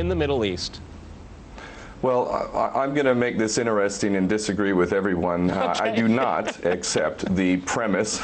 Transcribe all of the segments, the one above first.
in the Middle East? Well, I'm going to make this interesting and disagree with everyone. Okay. I do not accept the premise,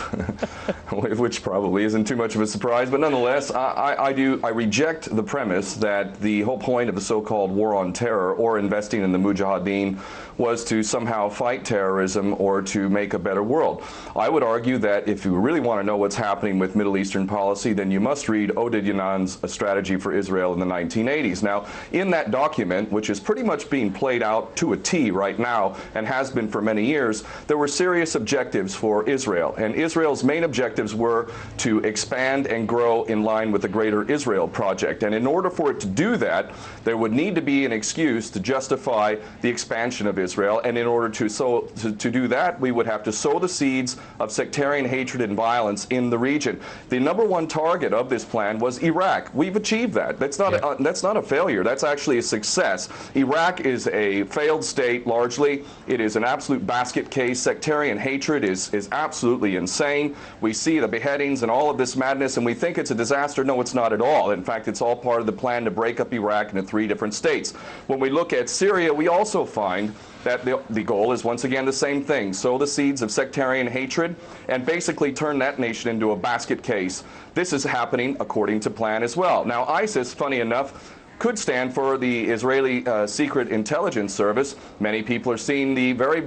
which probably isn't too much of a surprise, but nonetheless, I reject the premise that the whole point of the so-called war on terror or investing in the Mujahideen was to somehow fight terrorism or to make a better world. I would argue that if you really want to know what's happening with Middle Eastern policy, then you must read Oded Yanan's Strategy for Israel in the 1980s. Now, in that document, which is pretty much being played out to a T right now and has been for many years, there were serious objectives for Israel. And Israel's main objectives were to expand and grow in line with the Greater Israel Project. And in order for it to do that, there would need to be an excuse to justify the expansion of Israel. And in order to do that, we would have to sow the seeds of sectarian hatred and violence in the region. The #1 target of this plan was Iraq. We've achieved that. That's not a failure. That's actually a success. Iraq is a failed state largely. It is an absolute basket case. Sectarian hatred is absolutely insane. We see the beheadings and all of this madness, and we think it's a disaster. No, it's not at all. In fact, it's all part of the plan to break up Iraq into 3 different states. When we look at Syria, we also find that the goal is once again the same thing: sow the seeds of sectarian hatred and basically turn that nation into a basket case. This is happening according to plan as well. Now, ISIS, funny enough, could stand for the Israeli Secret Intelligence Service. Many people are seeing the very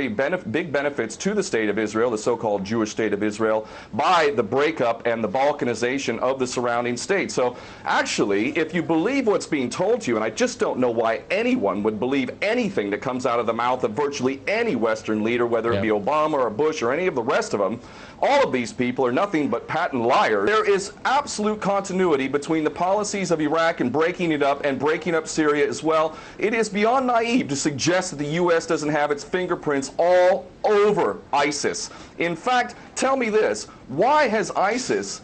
big benefits to the state of Israel, the so-called Jewish state of Israel, by the breakup and the balkanization of the surrounding states. So actually, if you believe what's being told to you, and I just don't know why anyone would believe anything that comes out of the mouth of virtually any Western leader, whether it be Obama or Bush or any of the rest of them, all of these people are nothing but patent liars. There is absolute continuity between the policies of Iraq and breaking it up and breaking up Syria as well. It is beyond naive to suggest that the U.S. doesn't have its fingerprints all over ISIS. In fact, tell me this: why has ISIS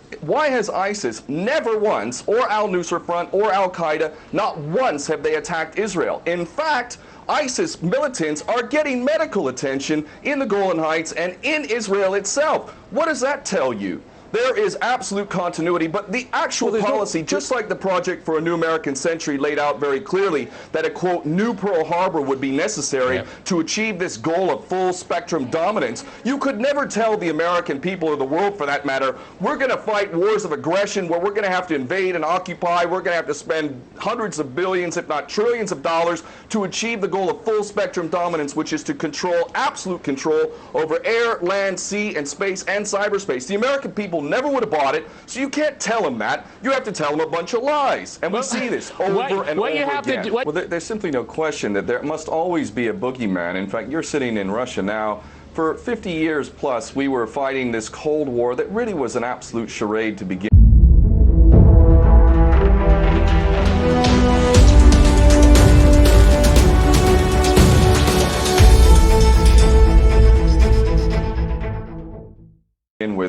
never once, or al-Nusra Front or al-Qaeda, not once have they attacked Israel? In fact, ISIS militants are getting medical attention in the Golan Heights and in Israel itself. What does that tell you? There is absolute continuity, but the actual policy, just like the Project for a New American Century laid out very clearly, that a, quote, new Pearl Harbor would be necessary to achieve this goal of full spectrum dominance. You could never tell the American people, or the world for that matter, we're going to fight wars of aggression where we're going to have to invade and occupy, we're going to have to spend hundreds of billions, if not trillions of dollars to achieve the goal of full spectrum dominance, which is to control, absolute control over air, land, sea, and space, and cyberspace. The American people never would have bought it, so you can't tell them that. You have to tell them a bunch of lies. And we see this over and over again. Well, there's simply no question that there must always be a boogeyman. In fact, you're sitting in Russia now. For 50 years plus, we were fighting this Cold War that really was an absolute charade to begin.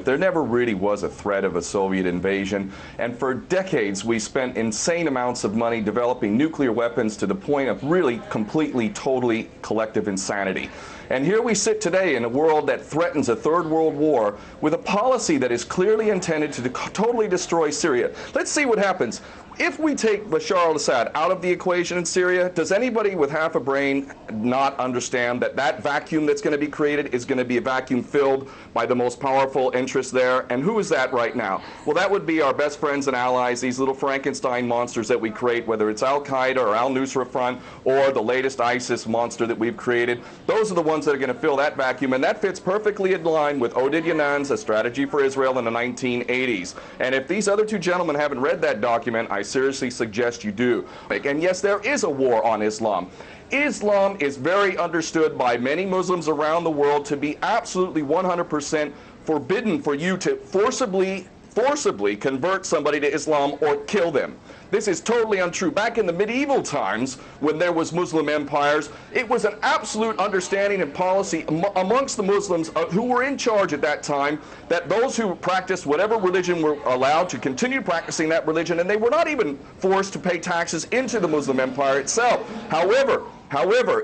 There never really was a threat of a Soviet invasion, and for decades we spent insane amounts of money developing nuclear weapons to the point of really completely, totally collective insanity. And here we sit today in a world that threatens a third world war with a policy that is clearly intended to totally destroy Syria. Let's see what happens. If we take Bashar al-Assad out of the equation in Syria, does anybody with half a brain not understand that that vacuum that's going to be created is going to be a vacuum filled by the most powerful interests there? And who is that right now? Well, that would be our best friends and allies, these little Frankenstein monsters that we create, whether it's al-Qaeda or al-Nusra Front or the latest ISIS monster that we've created. Those are the ones that are going to fill that vacuum, and that fits perfectly in line with Oded Yanan's A Strategy for Israel in the 1980s. And if these other two gentlemen haven't read that document, I seriously suggest you do. And yes, there is a war on Islam. Islam is very understood by many Muslims around the world to be absolutely 100% forbidden for you to forcibly convert somebody to Islam or kill them. This is totally untrue. Back in the medieval times, when there was Muslim empires, it was an absolute understanding and policy amongst the Muslims who were in charge at that time that those who practiced whatever religion were allowed to continue practicing that religion, and they were not even forced to pay taxes into the Muslim empire itself. However,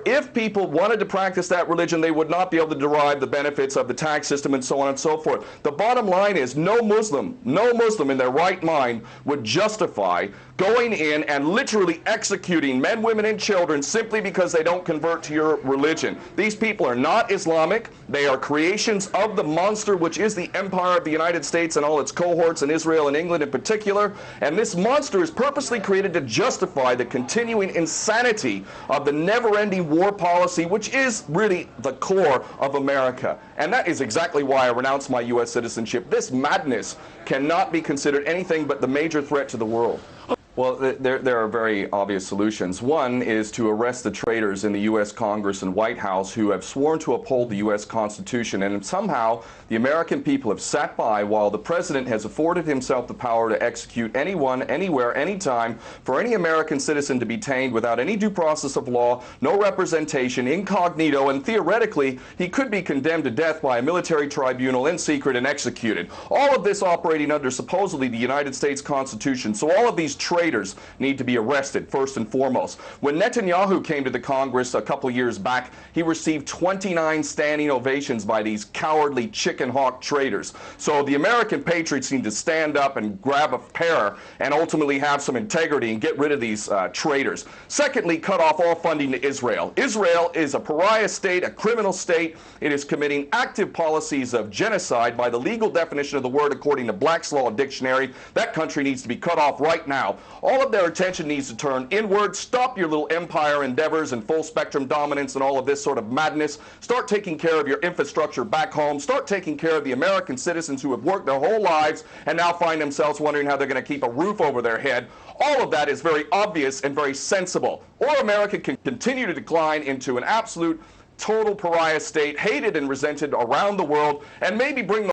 if people wanted to practice that religion, they would not be able to derive the benefits of the tax system and so on and so forth. The bottom line is no Muslim in their right mind would justify going in and literally executing men, women, and children simply because they don't convert to your religion. These people are not Islamic. They are creations of the monster, which is the empire of the United States and all its cohorts in Israel and England in particular. And this monster is purposely created to justify the continuing insanity of the never-ending war policy, which is really the core of America. And that is exactly why I renounced my U.S. citizenship. This madness cannot be considered anything but the major threat to the world. Well, there are very obvious solutions. One is to arrest the traitors in the U.S. Congress and White House who have sworn to uphold the U.S. Constitution, and somehow the American people have sat by while the president has afforded himself the power to execute anyone, anywhere, anytime, for any American citizen to be detained without any due process of law, no representation, incognito, and theoretically he could be condemned to death by a military tribunal in secret and executed. All of this operating under supposedly the United States Constitution. So all of these traitors need to be arrested, first and foremost. When Netanyahu came to the Congress a couple years back, he received 29 standing ovations by these cowardly chicken hawk traitors. So the American patriots need to stand up and grab a pair and ultimately have some integrity and get rid of these traitors. Secondly, cut off all funding to Israel. Israel is a pariah state, a criminal state. It is committing active policies of genocide by the legal definition of the word according to Black's Law Dictionary. That country needs to be cut off right now. All of their attention needs to turn inward. Stop your little empire endeavors and full spectrum dominance and all of this sort of madness. Start taking care of your infrastructure back home. Start taking care of the American citizens who have worked their whole lives and now find themselves wondering how they're going to keep a roof over their head. All of that is very obvious and very sensible. Or America can continue to decline into an absolute total pariah state, hated and resented around the world, and maybe bring the